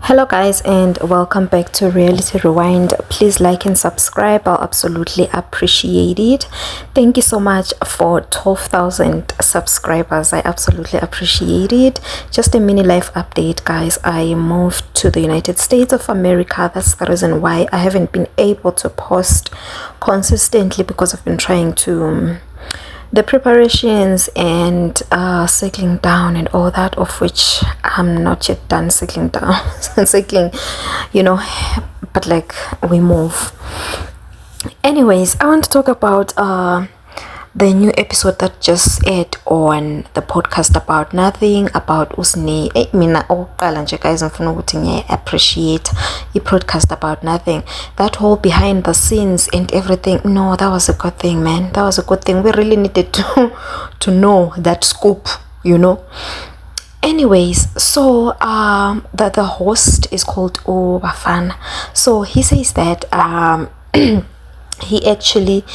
Hello guys, and welcome back to Reality Rewind. Please like and subscribe. I'll absolutely appreciate it. Thank you so much for 12,000 subscribers. I absolutely appreciate it. Just a mini life update, guys. I moved to the United States of America. That's the reason why I haven't been able to post consistently, because I've been trying to the preparations and settling down and all that, of which I'm not yet done settling down. Settling, but like we move. Anyways, I want to talk about the new episode that just aired on the podcast about nothing, about Usne. Mina oqala nje guys, ngifuna ukuthi ngiappreciate the podcast about nothing. That whole behind the scenes and everything. No, that was a good thing, man. That was a good thing. We really needed to know that scoop, Anyways, so the host is called Bafana. So he says that he actually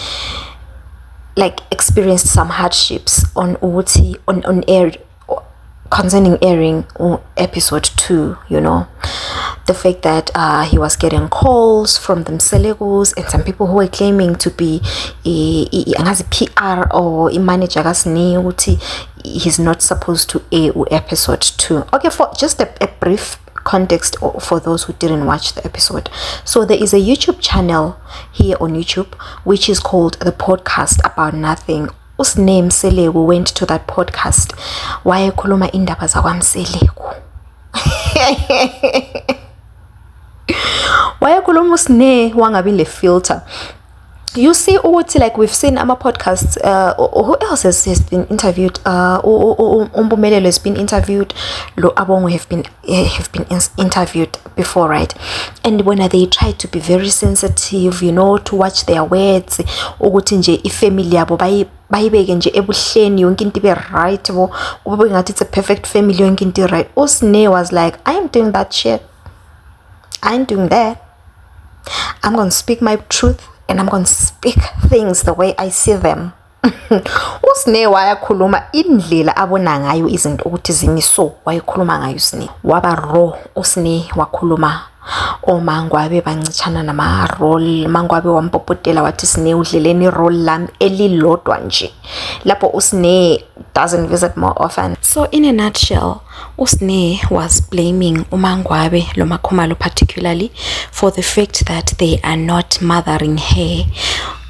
experienced some hardships on air concerning airing episode 2, the fact that he was getting calls from them Selegos and some people who were claiming to be a PR or a manager he's not supposed to air episode 2. Okay, for just a brief context for those who didn't watch the episode. So there is a YouTube channel here on YouTube which is called The Podcast About Nothing. Usne Mseleku went to that podcast wayekhuluma indaba zakwaMseleku. Wayekhuluma Usne wangabi le filter. You see, we've seen our podcasts. Who else has been interviewed? Umbumelelo has been interviewed. Lo Abongo have been interviewed before, right? And when they try to be very sensitive, to watch their words, ukuthi nje ifamily yabo bayibeke nje ebuhleni yonke into ibe right, kube ngathi it's a perfect family yonke into right. Usne was like, I am doing that shit. I ain't doing that. I'm gonna speak my truth. And I'm going to speak things the way I see them. Usne wayakhuluma indlela abona ngayo izinto ukuthi zimiso, wayakhuluma ngayo Usne. Waba raw Usne wakhuluma oMangwabe bancishana nama role. Mangwabe wampopotela wathi Sne udleleni role lam elilodwa nje. Lapho Usne doesn't visit more often. So in a nutshell, Usne was blaming uMangwabe Lomakhumalo particularly for the fact that they are not mothering her.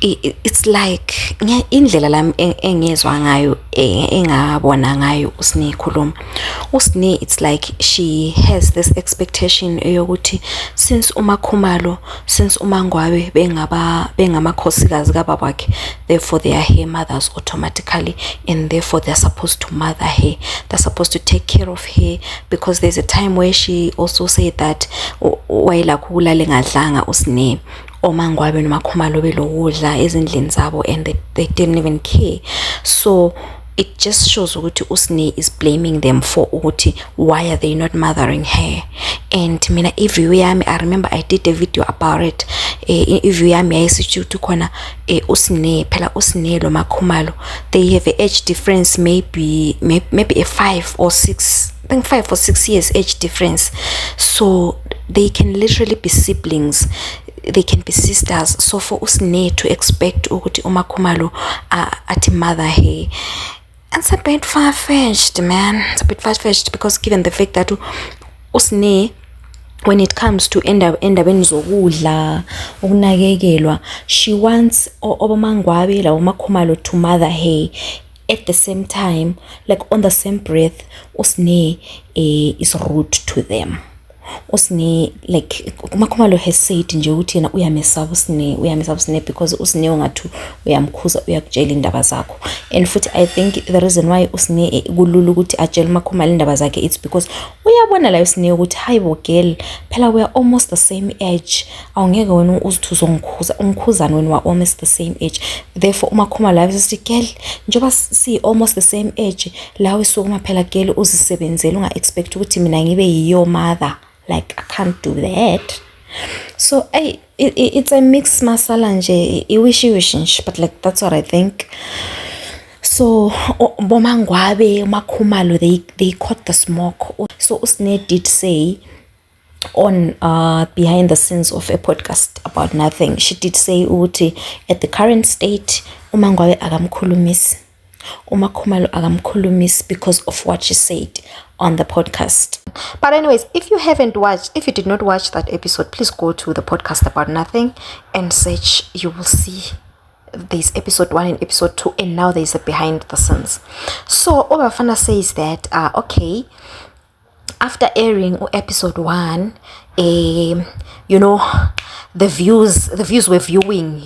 It's like indlela lam engezwa ngayo engabona ngayo Usne khuluma. Usne, it's like she has this expectation yokuthi since uMakhumalo, since uMangwabe bengamakhosikazi kababakhe, therefore they are her mothers automatically, and therefore they're supposed to mother her, they're supposed to take care of her, because there's a time where she also said that wayela kulale ngadlanga Usne oMangwabe noMakhumalo belokudla ezindlini zabo, and they didn't even care. So it just shows ukuthi Usne is blaming them for ukuthi why are they not mothering her. And mina iview yami, I remember I did a video about it. Iview yami yayisithi khona Usne phela Usne lo Makhumalo, they have an age difference, maybe a 5 or 6, I think 5 or 6 years age difference. So they can literally be siblings, they can be sisters. So for Usne to expect ukuthi uMakhumalo ati mother her, it's a bit far-fetched, man. It's a bit far-fetched, because given the fact that Usne, when it comes to endabeni zokudla ukunakekelwa, she wants oMangwabe la uMakhumalo to mother her. At the same time, like on the same breath, Usne is rude to them. Usne, like uMakhumalo has said nje ukuthi yena uyamesaba Usne because Usne ungathu uyamkhuza uyakutshela indaba zakho. And futhi I think the reason why Usne kulula ukuthi atshele uMakhumalo indaba zakhe, it's because uyabona la Usne ukuthi hayibo girl, phela we are almost the same age, awungeke wena uzithi uzongikhuza, umkhuzana wena wa almost the same age. Therefore uMakhumalo ayesithi girl, njoba si almost the same age, lawe sokuma phela girl uzisebenzele, unga expect ukuthi mina ngibe yiyo mother. Like, I can't do that. So it's a mixed masala nje, iwishi, but like that's what I think. So boMangwabe, uMakhumalo, they caught the smoke. So Usne did say on behind the scenes of a podcast about nothing. She did say ukuthi at the current state uMangwabe akamkhulumisi, uMakhumalo akamkhulumisi because of what she said on the podcast. But anyways, if you did not watch that episode, please go to the podcast about nothing and search. You will see there's episode 1 and episode 2, and now there's a behind the scenes. So Obafana says that okay, after airing episode 1, the views were viewing,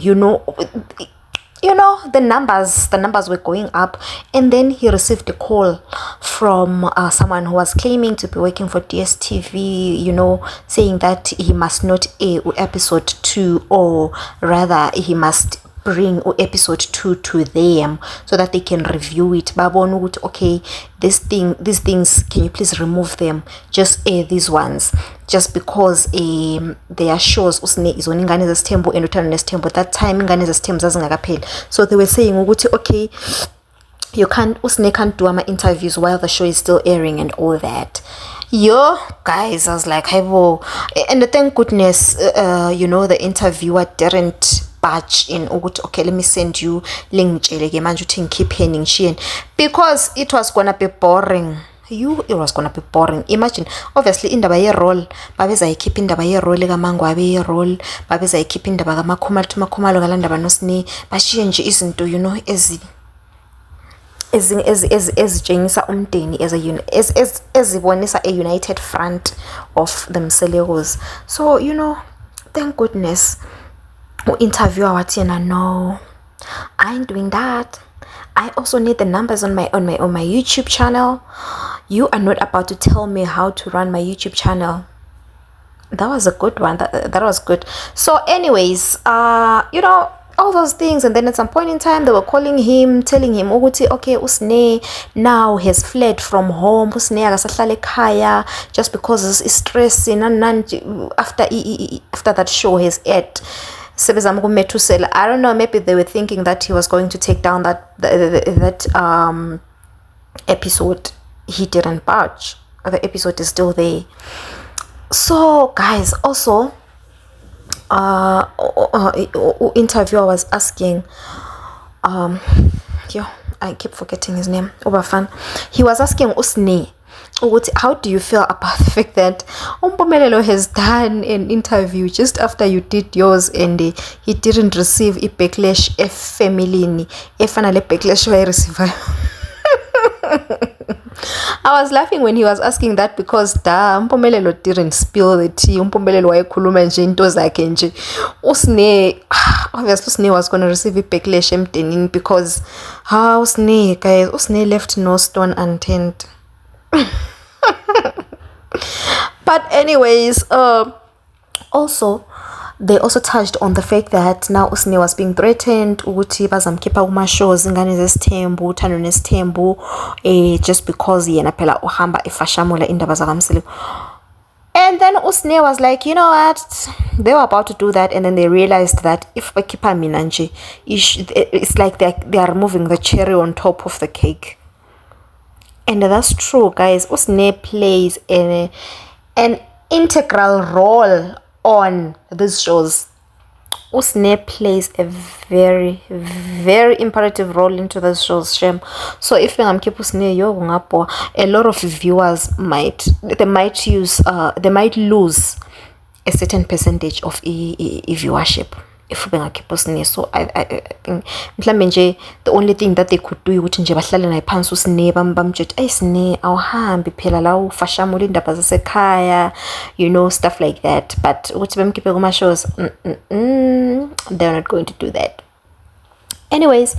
the numbers were going up, and then he received a call from someone who was claiming to be working for DSTV, saying that he must not air episode 2, or rather he must bring episode 2 to them so that they can review it. Babon, okay, these things, can you please remove them, just air these ones, just because they are shows usine is on Ingane Zesithembu and Uthando Nesithembu. That time Ingane Zesithembu zazingakapheli, so they were saying ukuthi okay, usine can't do interviews while the show is still airing and all that. Yo guys, I was like, hey, and thank goodness the interviewer didn't batch in ukuthi okay, let me send you link ke manje uthi ngikhiphe ngishiye, because it was gonna be boring. It was gonna be boring. Imagine, obviously indaba ye role babezayikhipha indaba ye role kaMangwabe ye role, babezayikhipha indaba kaMakhumalo kalandaba noSine, bashiye nje izinto ezitshengisa umndeni ezibonisa a united front of the Mselekos. So thank goodness interviewer wathi yena, no, I ain't doing that. I also need the numbers on my YouTube channel. You are not about to tell me how to run my YouTube channel. That was a good one. That was good. So anyways, all those things, and then at some point in time they were calling him, telling him ukuthi okay, uSine now has fled from home, uSine akasahlala ekhaya just because he's stressing and after that show has aired. I don't know, maybe they were thinking that he was going to take down that episode. He didn't budge. The episode is still there. So guys, also interviewer was asking I keep forgetting his name, Obafan. He was asking uSine, how do you feel about the fact that uMpumelelo has done an interview just after you did yours and he didn't receive a backlash efamily efanele backlash wa receive? I was laughing when he was asking that because uMpumelelo didn't spill the tea. uMpumelelo wayekhuluma nje into zakhe nje. uSine, obviously uSine was going to receive a backlash emdenini because uSine, guys, uSine left no stone unturned. But anyways, also they also touched on the fact that now uSine was being threatened ukuthi bazamkhipha kuma shows Ingane Zesithembu, Uthando Nesithembu, just because yena phela uhamba efashamula indaba zakaMseleko. And then uSine was like, you know what, they were about to do that, and then they realized that if bakhipha mina nje, it's like they are removing the cherry on top of the cake. And that's true, guys. uSine plays an integral role on these shows. uSine plays a very, very imperative role into these shows, Shem. So if I'm keep uSine, a lot of viewers might lose a certain percentage of viewership if bengakhipha uSine. So I think mhlambe nje the only thing that they could do ukuthi nje bahlale naye phansi uSine bamjethi Sine awuhambi phela la ufashamula indaba zasekhaya, stuff like that. But ukuthi bemkhiphe kuma shows, they're not going to do that. Anyways,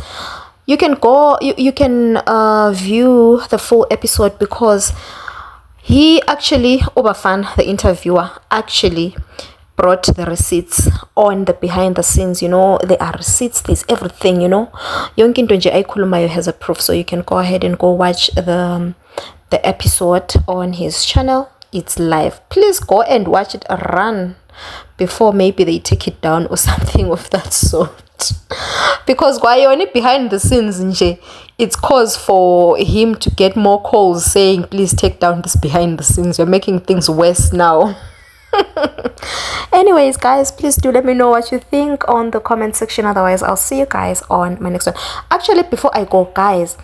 you can view the full episode because he actually, Obafan, the interviewer, actually brought the receipts on the behind the scenes. There are receipts, there's everything, yonke into nje ayikhulumayo has a proof. So you can go ahead and go watch the episode on his channel. It's live. Please go and watch it run before maybe they take it down or something of that sort. Because kwayona behind the scenes nje, it's cause for him to get more calls saying please take down this behind the scenes, you're making things worse now. Anyways, guys, please do let me know what you think on the comment section. Otherwise, I'll see you guys on my next one. Actually, before I go, guys,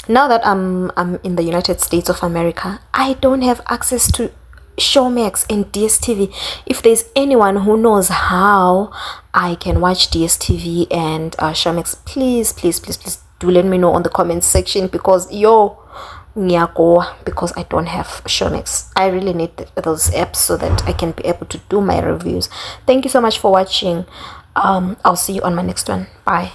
now that I'm in the United States of America, I don't have access to Showmax and DSTV. If there's anyone who knows how I can watch DSTV and Showmax, please, please, please, please do let me know on the comment section, because because I don't have Showmax. I really need those apps so that I can be able to do my reviews. Thank you so much for watching. I'll see you on my next one. Bye.